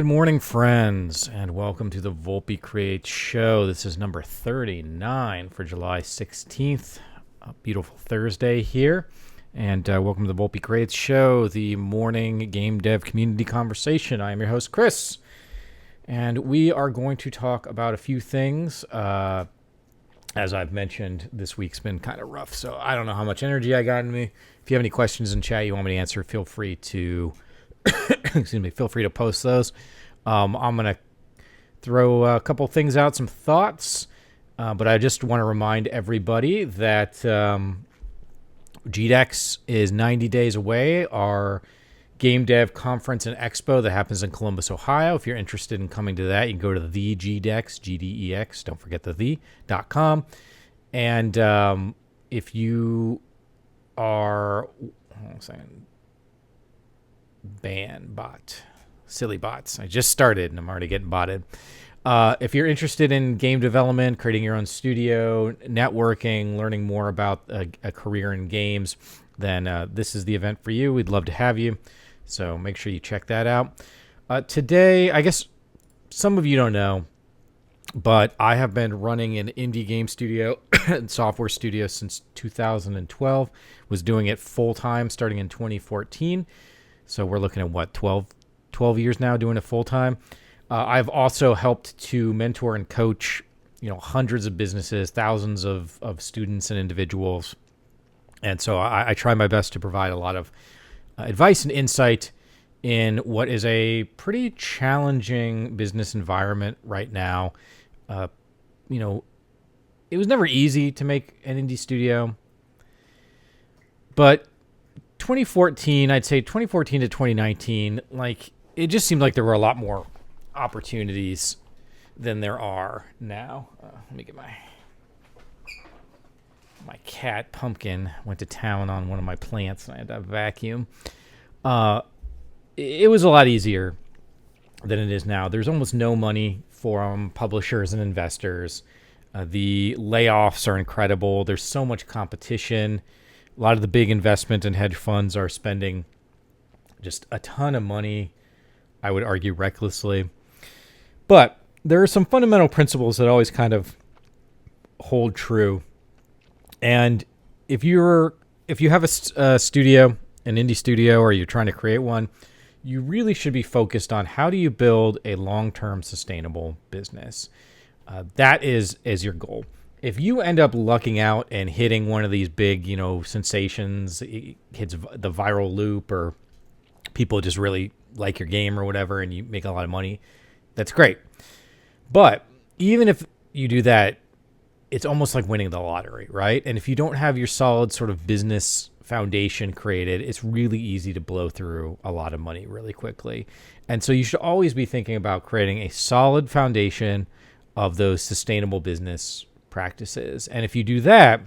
Good morning, friends, and welcome to the Volpe Creates show. This is number 39 for July 16th. A beautiful Thursday here. And welcome to the Volpe Creates show, the morning game dev community conversation. I am your host, Chris. And we are going to talk about a few things. As I've mentioned, this week's been kind of rough, so I don't know how much energy I got in me. If you have any questions in chat you want me to answer, feel free to feel free to post those. I'm going to throw a couple things out, some thoughts, but I just want to remind everybody that GDEX is 90 days away, our game dev conference and expo that happens in Columbus, Ohio. If you're interested in coming to that, you can go to the GDEX, GDEX, don't forget the the.com. And if you are, hold on a second, silly bots. I just started and I'm already getting botted. If you're interested in game development, creating your own studio, networking, learning more about a career in games, then this is the event for you. We'd love to have you. So make sure you check that out. Today, I guess some of you don't know, but I have been running an indie game studio and software studio since 2012. Was doing it full time starting in 2014. So we're looking at 12 years now doing it full time. I've also helped to mentor and coach, hundreds of businesses, thousands of students and individuals. And so I try my best to provide a lot of advice and insight in what is a pretty challenging business environment right now. It was never easy to make an indie studio, but 2014 to 2019, it just seemed like there were a lot more opportunities than there are now. Let me get my cat Pumpkin went to town on one of my plants and I had to vacuum. It was a lot easier than it is now. There's almost no money for publishers and investors. The layoffs are incredible. There's so much competition. A lot of the big investment and hedge funds are spending just a ton of money, I would argue recklessly. But there are some fundamental principles that always kind of hold true. And if you have a studio, an indie studio, or you're trying to create one, you really should be focused on how do you build a long-term sustainable business. That is your goal. If you end up lucking out and hitting one of these big, sensations, it hits the viral loop, or people just really like your game or whatever, and you make a lot of money, that's great. But even if you do that, it's almost like winning the lottery, right? And if you don't have your solid sort of business foundation created, it's really easy to blow through a lot of money really quickly. And so you should always be thinking about creating a solid foundation of those sustainable business practices. And if you do that,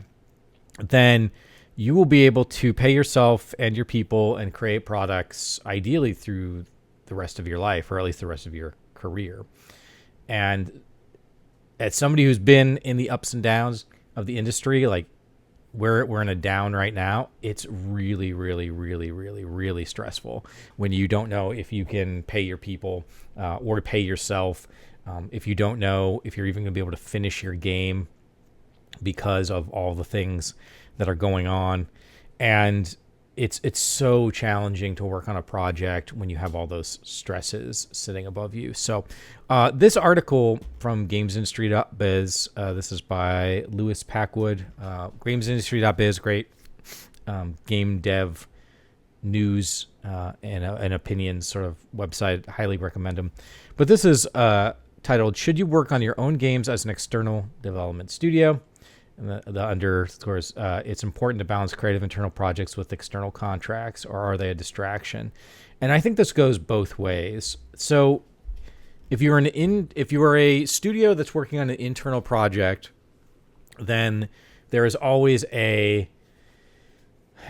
then you will be able to pay yourself and your people and create products ideally through the rest of your life, or at least the rest of your career. And as somebody who's been in the ups and downs of the industry, like we're in a down right now, it's really, really, really, really, really stressful when you don't know if you can pay your people or pay yourself. If you don't know if you're even going to be able to finish your game because of all the things that are going on. And it's so challenging to work on a project when you have all those stresses sitting above you. So this article from gamesindustry.biz, this is by Lewis Packwood, gamesindustry.biz, great game dev news and opinions sort of website. Highly recommend them. But this is titled, "Should You Work on Your Own Games as an External Development Studio?" And the underscores, it's important to balance creative internal projects with external contracts, or are they a distraction? And I think this goes both ways. So if you are a studio that's working on an internal project, then there is always a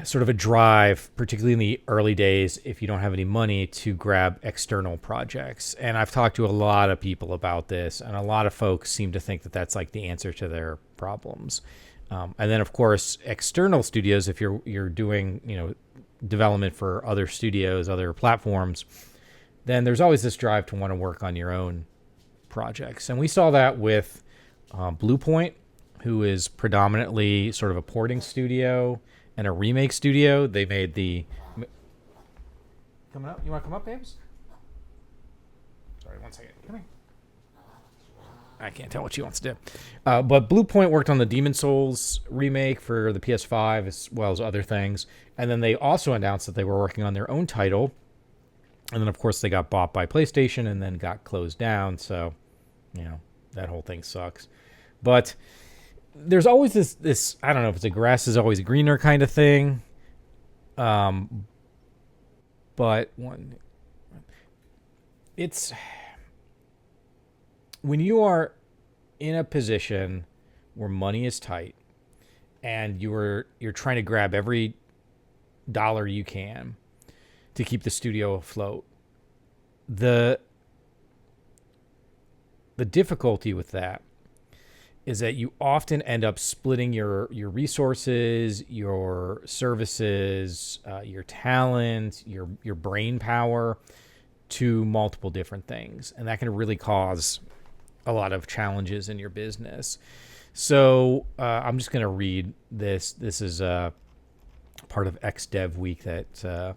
sort of a drive, particularly in the early days, if you don't have any money, to grab external projects. And I've talked to a lot of people about this, and a lot of folks seem to think that that's like the answer to their problems. And then, of course, external studios, if you're doing development for other studios, other platforms, then there's always this drive to want to work on your own projects. And we saw that with Bluepoint, who is predominantly sort of a porting studio and a remake studio. They made the... Coming up? You want to come up, babes? Sorry, one second. Come here. I can't tell what she wants to do. But Bluepoint worked on the Demon Souls remake for the PS5 as well as other things. And then they also announced that they were working on their own title. And then, of course, they got bought by PlayStation and then got closed down. So, that whole thing sucks. But there's always this I don't know if it's a grass is always greener kind of thing. But it's when you are in a position where money is tight and you're trying to grab every dollar you can to keep the studio afloat, the difficulty with that is that you often end up splitting your resources, your services, your talent, your brain power to multiple different things. And that can really cause a lot of challenges in your business. So I'm just going to read this. This is part of XDev Week that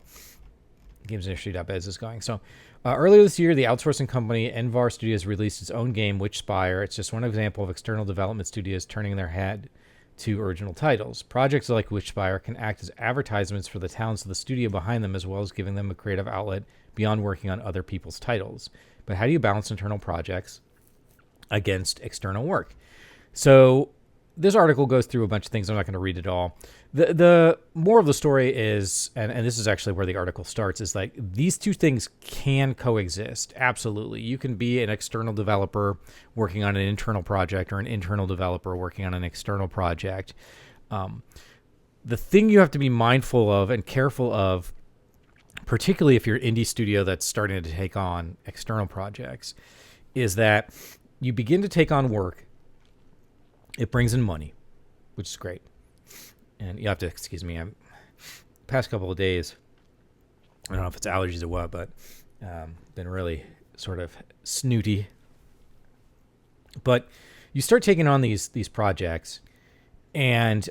gamesindustry.biz is going. So earlier this year, the outsourcing company Envar Studios released its own game, Witchspire. It's just one example of external development studios turning their head to original titles. Projects like Witchspire can act as advertisements for the talents of the studio behind them, as well as giving them a creative outlet beyond working on other people's titles. But how do you balance internal projects against external work? So this article goes through a bunch of things. I'm not going to read it all. The more of the story is, and this is actually where the article starts, is like these two things can coexist. Absolutely. You can be an external developer working on an internal project or an internal developer working on an external project. The thing you have to be mindful of and careful of, particularly if you're an indie studio that's starting to take on external projects, is that you begin to take on work. It brings in money, which is great. And you have to excuse me. I'm past couple of days, I don't know if it's allergies or what, but been really sort of snooty. But you start taking on these projects, and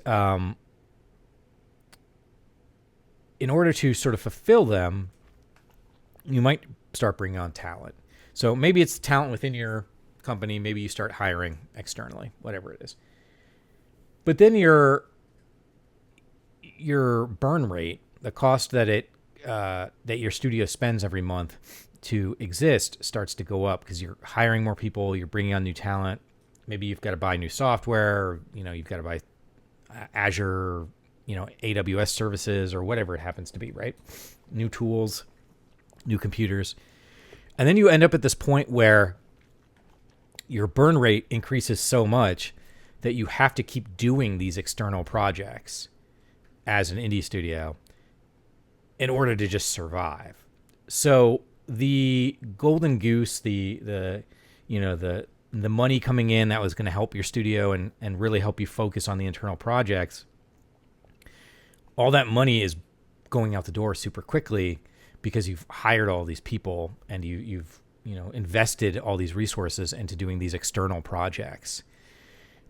in order to sort of fulfill them, you might start bringing on talent. So maybe it's talent within your company. Maybe you start hiring externally, whatever it is. But then your burn rate, the cost that that your studio spends every month to exist, starts to go up because you're hiring more people, you're bringing on new talent. Maybe you've got to buy new software, or, you've got to buy Azure, AWS services, or whatever it happens to be, right? New tools, new computers. And then you end up at this point where your burn rate increases so much that you have to keep doing these external projects as an indie studio in order to just survive. So the golden goose, the money coming in that was going to help your studio and really help you focus on the internal projects, all that money is going out the door super quickly because you've hired all these people and you've invested all these resources into doing these external projects.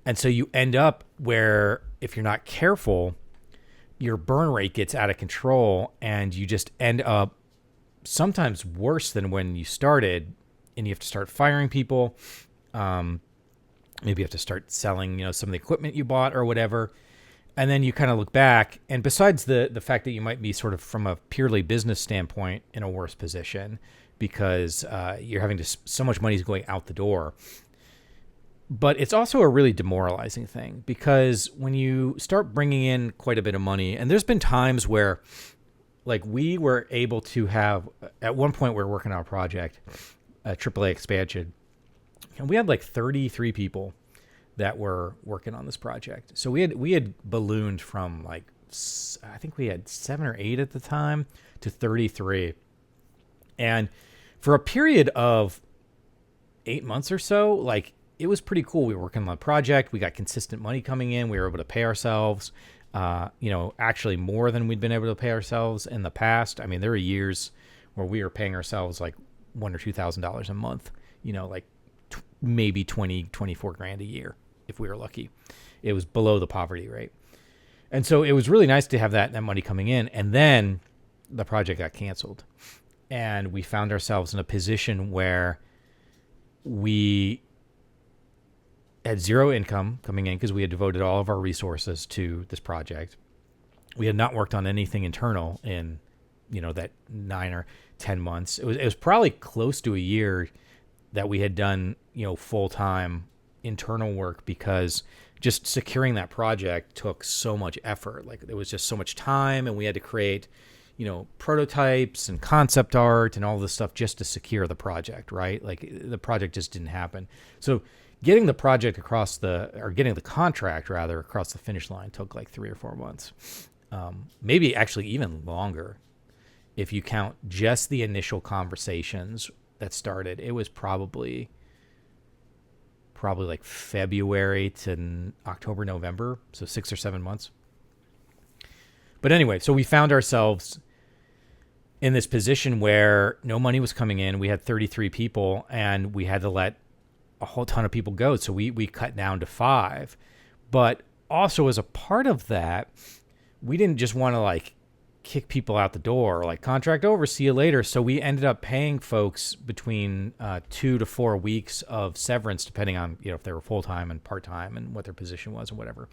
And so you end up where, if you're not careful, your burn rate gets out of control and you just end up sometimes worse than when you started, and you have to start firing people. Maybe you have to start selling, some of the equipment you bought or whatever. And then you kind of look back, and besides the fact that you might be sort of from a purely business standpoint in a worse position because you're having to, so much money is going out the door. But it's also a really demoralizing thing, because when you start bringing in quite a bit of money, and there's been times where, like, we were able to have, at one point we were working on a project, a AAA expansion, and we had like 33 people that were working on this project. So we had ballooned from, like, I think we had 7 or 8 at the time to 33. And for a period of 8 months or so, like, it was pretty cool. We were working on the project. We got consistent money coming in. We were able to pay ourselves, actually more than we'd been able to pay ourselves in the past. I mean, there were years where we were paying ourselves like $1,000 or $2,000 a month, like maybe 24 grand a year if we were lucky. It was below the poverty rate. And so it was really nice to have that money coming in. And then the project got canceled. And we found ourselves in a position where we had zero income coming in because we had devoted all of our resources to this project. We had not worked on anything internal in, that 9 or 10 months. It was probably close to a year that we had done, full-time internal work, because just securing that project took so much effort. Like, there was just so much time, and we had to create, prototypes and concept art and all this stuff just to secure the project, right? Like, the project just didn't happen. So getting the project getting the contract rather across the finish line took like 3 or 4 months. Maybe actually even longer if you count just the initial conversations that started. It was probably like February to October, November, so 6 or 7 months. But anyway, so we found ourselves in this position where no money was coming in. We had 33 people, and we had to let a whole ton of people go. So we cut down to 5. But also, as a part of that, we didn't just want to like kick people out the door, like contract over, see you later. So we ended up paying folks between 2 to 4 weeks of severance, depending on, if they were full-time and part-time and what their position was and whatever.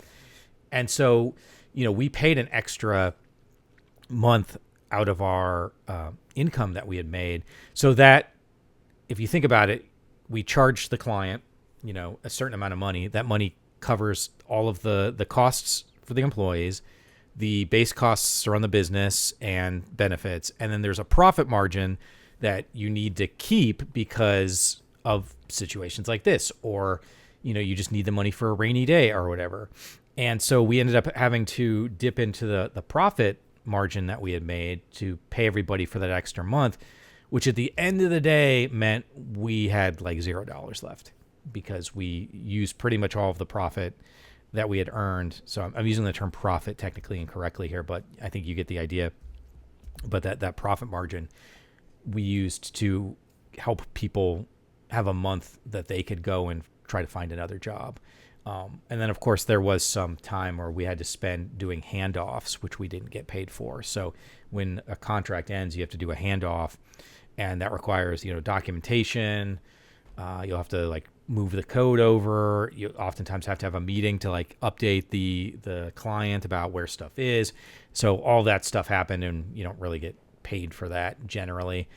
And so, we paid an extra month out of our income that we had made, so that if you think about it, we charged the client, a certain amount of money. That money covers all of the costs for the employees. The base costs are on the business and benefits. And then there's a profit margin that you need to keep because of situations like this, or, you just need the money for a rainy day or whatever. And so we ended up having to dip into the profit margin that we had made to pay everybody for that extra month, which at the end of the day meant we had like $0 left, because we used pretty much all of the profit that we had earned. So I'm using the term profit technically incorrectly here, but I think you get the idea. But that profit margin we used to help people have a month that they could go and try to find another job. And then, of course, there was some time where we had to spend doing handoffs, which we didn't get paid for. So when a contract ends, you have to do a handoff, and that requires, documentation. You'll have to like move the code over. You oftentimes have to have a meeting to like update the client about where stuff is. So all that stuff happened, and you don't really get paid for that generally,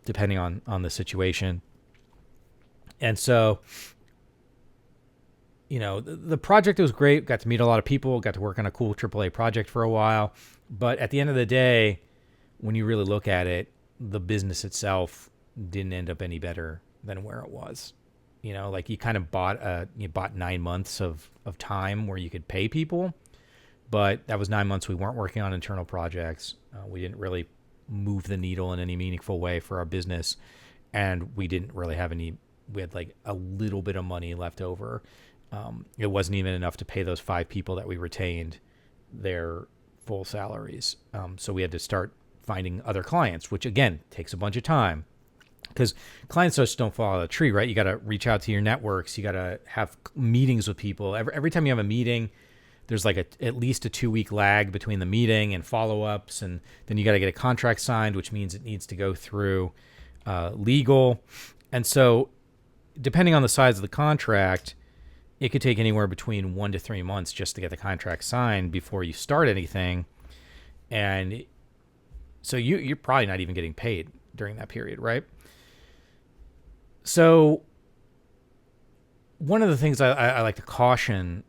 depending on the situation. And so, the project was great. Got to meet a lot of people, got to work on a cool AAA project for a while. But at the end of the day, when you really look at it, the business itself didn't end up any better than where it was. Like you kind of bought 9 months of time where you could pay people, but that was 9 months we weren't working on internal projects. We didn't really move the needle in any meaningful way for our business, and we didn't really have any. We had like a little bit of money left over. It wasn't even enough to pay those 5 people that we retained their full salaries. So we had to start finding other clients, which again takes a bunch of time, because clients just don't fall out of the tree, right? You got to reach out to your networks. You got to have meetings with people. Every time you have a meeting, there's like at least a 2-week lag between the meeting and follow-ups. And then you got to get a contract signed, which means it needs to go through legal. And so depending on the size of the contract, it could take anywhere between 1 to 3 months just to get the contract signed before you start anything. And so you're probably not even getting paid during that period, right? So one of the things I like to caution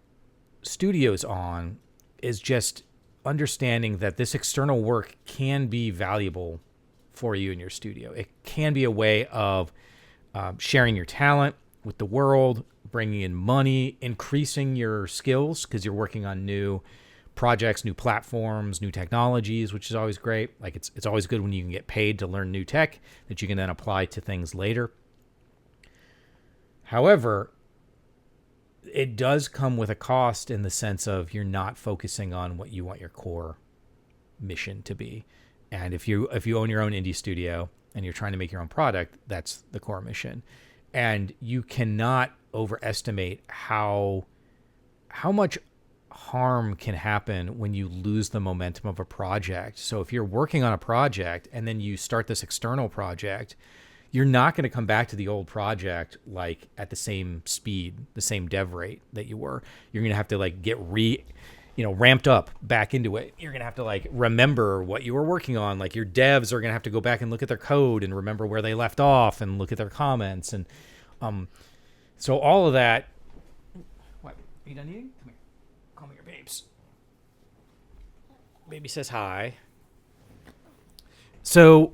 studios on is just understanding that this external work can be valuable for you in your studio. It can be a way of sharing your talent with the world, bringing in money, increasing your skills because you're working on new projects, new platforms, new technologies, which is always great. Like it's always good when you can get paid to learn new tech that you can then apply to things later. However, it does come with a cost in the sense of you're not focusing on what you want your core mission to be. And if you own your own indie studio and you're trying to make your own product, that's the core mission. And you cannot overestimate how much harm can happen when you lose the momentum of a project. So if you're working on a project and then you start this external project, you're not going to come back to the old project like at the same speed, the same dev rate that you were. You're going to have to like get ramped up back into it. You're going to have to like remember what you were working on. Like your devs are going to have to go back and look at their code and remember where they left off and look at their comments. And so all of that. What? Are you done eating? Come here. Call me your babes. Baby says hi. So,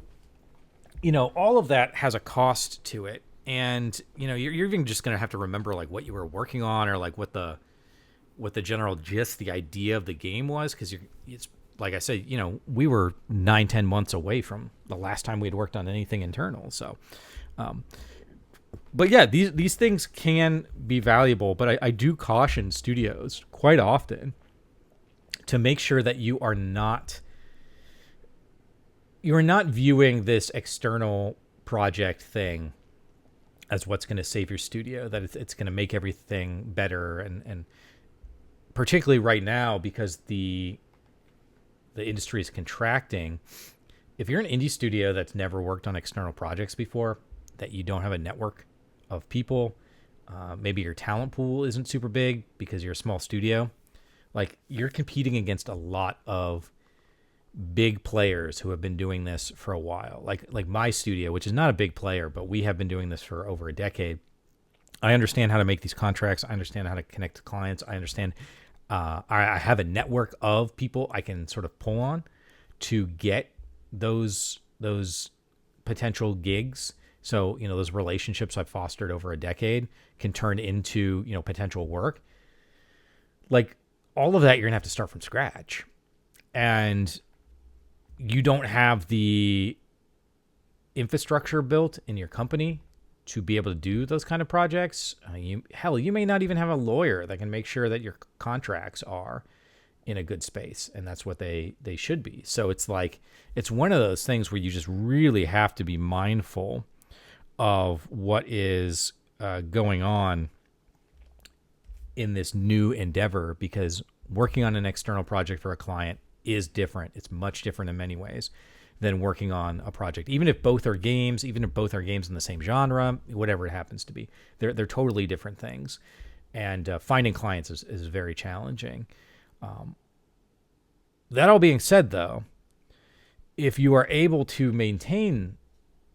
all of that has a cost to it. And, you're even just going to have to remember like what you were working on or like what the general gist, the idea of the game was. Cause it's like I said, we were 9-10 months away from the last time we had worked on anything internal. So, but yeah, these things can be valuable, but I do caution studios quite often to make sure that you are not viewing this external project thing as what's going to save your studio, that it's going to make everything better. And particularly right now, because the industry is contracting, if you're an indie studio that's never worked on external projects before, that you don't have a network of people, maybe your talent pool isn't super big because you're a small studio, like you're competing against a lot of big players who have been doing this for a while. Like my studio, which is not a big player, but we have been doing this for over a decade. I understand how to make these contracts. I understand how to connect to clients. I understand. I have a network of people I can sort of pull on to get those potential gigs. So, those relationships I've fostered over a decade can turn into, potential work. Like all of that, you're gonna have to start from scratch. And you don't have the infrastructure built in your company to be able to do those kind of projects. You may not even have a lawyer that can make sure that your contracts are in a good space, and that's what they should be. So it's like, it's one of those things where you just really have to be mindful of what is going on in this new endeavor, because working on an external project for a client is different. It's much different in many ways than working on a project. Even if both are games, in the same genre, whatever it happens to be, they're totally different things. And finding clients is very challenging. That all being said, though, if you are able to maintain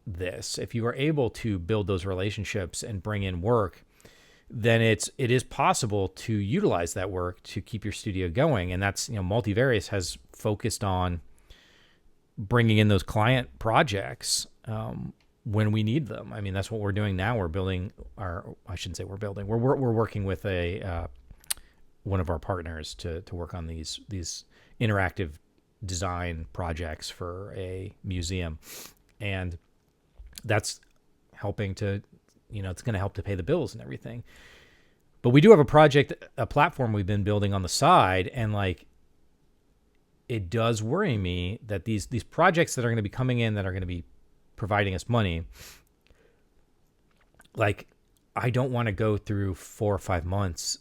this, if you are able to build those relationships and bring in work, then it is possible to utilize that work to keep your studio going. And that's, Multivarious has focused on bringing in those client projects when we need them. I mean, that's what we're doing now. We're building we're working with one of our partners to work on these interactive design projects for a museum. And that's helping to, it's going to help to pay the bills and everything. But we do have a platform we've been building on the side. And like, it does worry me that these projects that are going to be coming in, that are going to be providing us money, like, I don't want to go through 4 or 5 months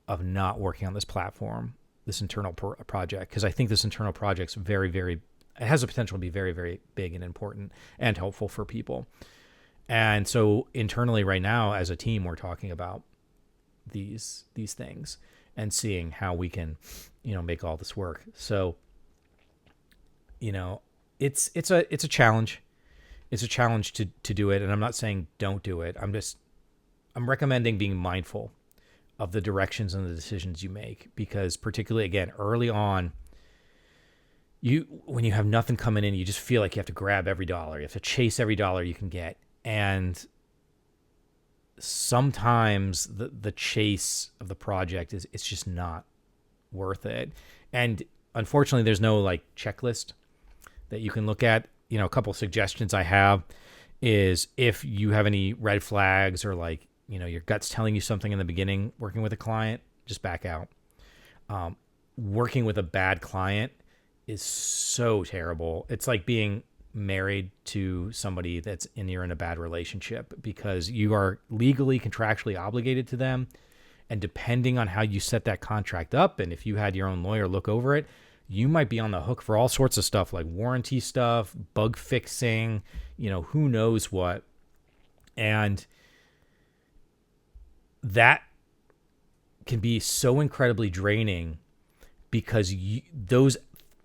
of not working on this platform, this internal project, because I think this internal project's very, very, it has the potential to be very, very big and important and helpful for people. And so internally right now as a team, we're talking about these things and seeing how we can, make all this work. So, it's a challenge. It's a challenge to do it. And I'm not saying don't do it. I'm recommending being mindful of the directions and the decisions you make, because particularly, again, early on, when you have nothing coming in, you just feel like you have to grab every dollar. You have to chase every dollar you can get. And sometimes the chase of the project it's just not worth it. And unfortunately, there's no like checklist that you can look at. A couple of suggestions I have is, if you have any red flags or like, your gut's telling you something in the beginning, working with a client, just back out. Working with a bad client is so terrible. It's like being married to somebody you're in a bad relationship, because you are legally, contractually obligated to them. And depending on how you set that contract up, and if you had your own lawyer look over it, you might be on the hook for all sorts of stuff like warranty stuff, bug fixing, who knows what. And that can be so incredibly draining, because those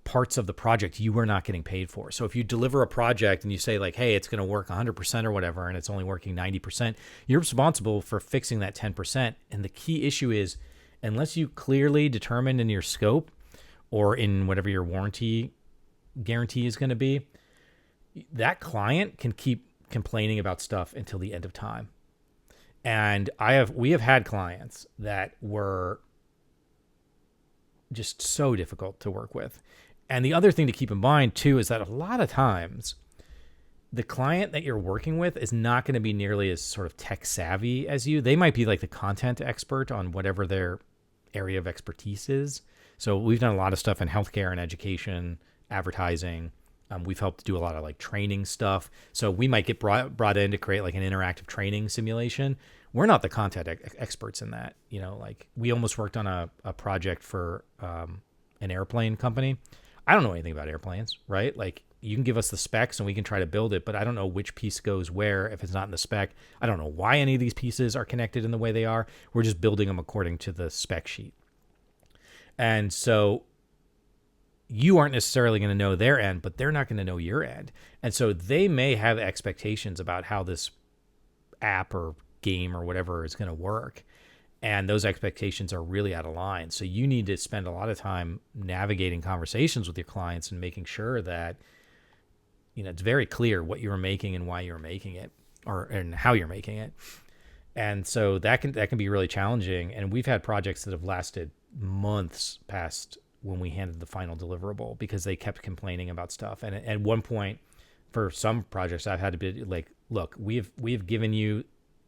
parts of the project you are not getting paid for. So if you deliver a project and you say like, hey, it's going to work 100% or whatever, and it's only working 90%, you're responsible for fixing that 10%. And the key issue is, unless you clearly determine in your scope or in whatever your warranty guarantee is going to be, that client can keep complaining about stuff until the end of time. And we have had clients that were just so difficult to work with. And the other thing to keep in mind too is that a lot of times the client that you're working with is not going to be nearly as sort of tech savvy as you. They might be like the content expert on whatever their area of expertise is. So we've done a lot of stuff in healthcare and education, advertising. We've helped do a lot of like training stuff. So we might get brought in to create like an interactive training simulation. We're not the content experts in that. Like we almost worked on a project for an airplane company. I don't know anything about airplanes, right? Like you can give us the specs and we can try to build it, but I don't know which piece goes where if it's not in the spec. I don't know why any of these pieces are connected in the way they are. We're just building them according to the spec sheet. And so you aren't necessarily going to know their end, but they're not going to know your end. And so they may have expectations about how this app or game or whatever is going to work. And those expectations are really out of line. So you need to spend a lot of time navigating conversations with your clients and making sure that, it's very clear what you were making and why you were making it, and how you're making it. And so that can be really challenging. And we've had projects that have lasted months past when we handed the final deliverable, because they kept complaining about stuff. And at one point, for some projects, I've had to be like, look, we've given you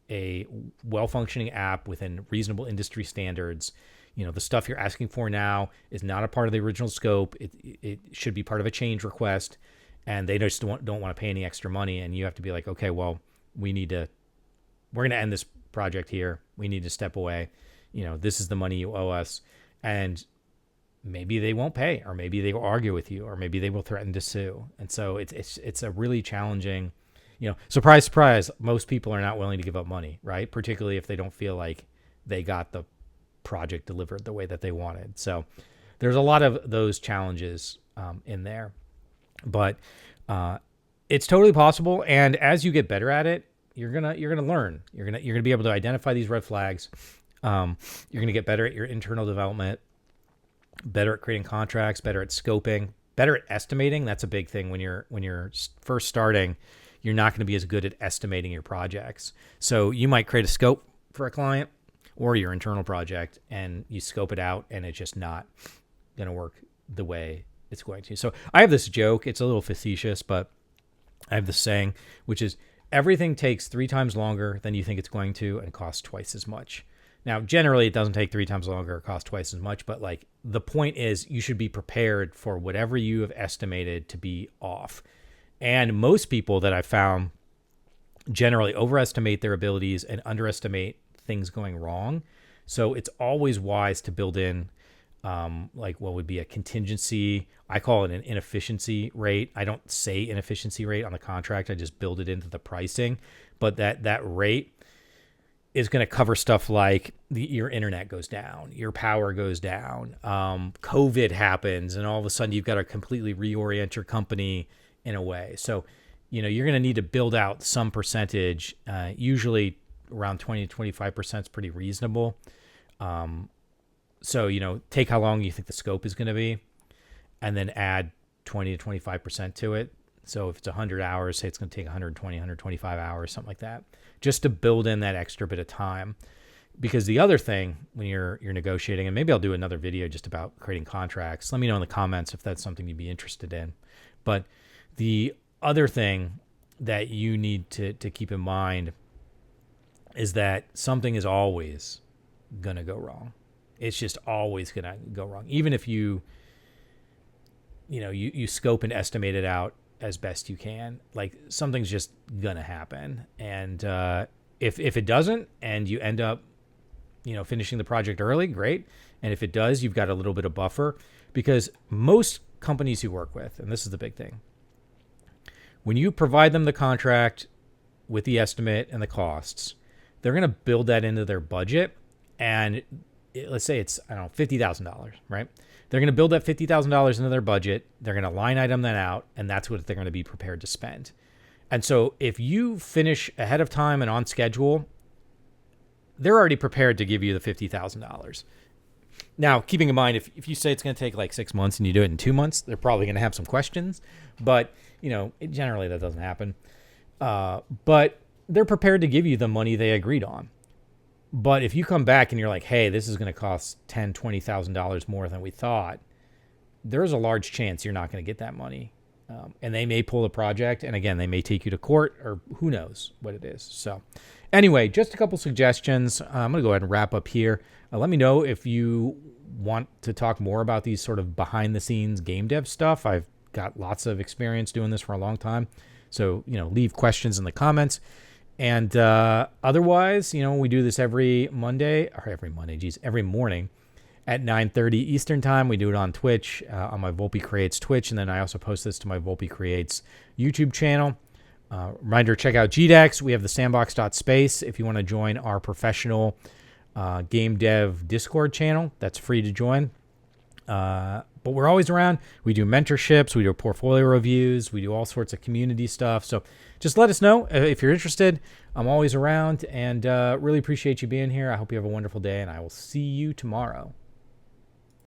a well-functioning app within reasonable industry standards. The stuff you're asking for now is not a part of the original scope. It should be part of a change request, and they just don't want to pay any extra money. And you have to be like, okay, well, we're going to end this project here. We need to step away. This is the money you owe us. And maybe they won't pay, or maybe they will argue with you, or maybe they will threaten to sue. And so it's a really challenging, surprise, surprise, most people are not willing to give up money, right? Particularly if they don't feel like they got the project delivered the way that they wanted. So there's a lot of those challenges in there, but it's totally possible. And as you get better at it, you're gonna learn. You're gonna be able to identify these red flags. You're gonna get better at your internal development, better at creating contracts, better at scoping, better at estimating. That's a big thing when you're first starting. You're not going to be as good at estimating your projects. So you might create a scope for a client or your internal project, and you scope it out, and it's just not going to work the way it's going to. So I have this joke. It's a little facetious, but I have this saying, which is everything takes 3 times longer than you think it's going to and costs twice as much. Now, generally, it doesn't take 3 times longer or cost twice as much, but like the point is you should be prepared for whatever you have estimated to be off. And most people that I've found generally overestimate their abilities and underestimate things going wrong. So it's always wise to build in like what would be a contingency. I call it an inefficiency rate. I don't say inefficiency rate on the contract. I just build it into the pricing. But that rate is going to cover stuff like your internet goes down, your power goes down, COVID happens, and all of a sudden you've got to completely reorient your company in a way. So, you're going to need to build out some percentage, usually around 20 to 25% is pretty reasonable. So, take how long you think the scope is going to be and then add 20 to 25% to it. So if it's 100 hours, say it's going to take 120, 125 hours, something like that, just to build in that extra bit of time. Because the other thing when you're negotiating, and maybe I'll do another video just about creating contracts. Let me know in the comments if that's something you'd be interested in. But the other thing that you need to keep in mind is that something is always going to go wrong. It's just always going to go wrong. Even if you scope and estimate it out as best you can. Like, something's just gonna happen, and if it doesn't, and you end up, finishing the project early, great. And if it does, you've got a little bit of buffer, because most companies you work with, and this is the big thing, when you provide them the contract with the estimate and the costs, they're going to build that into their budget. And let's say it's, I don't know, $50,000, right? They're going to build that $50,000 into their budget. They're going to line item that out, and that's what they're going to be prepared to spend. And so if you finish ahead of time and on schedule, they're already prepared to give you the $50,000. Now, keeping in mind, if you say it's going to take like 6 months and you do it in 2 months, they're probably going to have some questions. But, generally that doesn't happen. But they're prepared to give you the money they agreed on. But if you come back and you're like, hey, this is going to cost $10,000, $20,000 more than we thought, there's a large chance you're not going to get that money. And they may pull the project. And again, they may take you to court, or who knows what it is. So anyway, just a couple suggestions. I'm going to go ahead and wrap up here. Let me know if you want to talk more about these sort of behind the scenes game dev stuff. I've got lots of experience doing this for a long time. So, leave questions in the comments. And otherwise, we do this every morning at 9:30 Eastern time. We do it on Twitch, on my Volpe Creates Twitch. And then I also post this to my Volpe Creates YouTube channel. Reminder, check out GDEX. We have the sandbox.space if you want to join our professional game dev Discord channel. That's free to join. But we're always around. We do mentorships. We do portfolio reviews. We do all sorts of community stuff. So just let us know if you're interested. I'm always around, and really appreciate you being here. I hope you have a wonderful day, and I will see you tomorrow.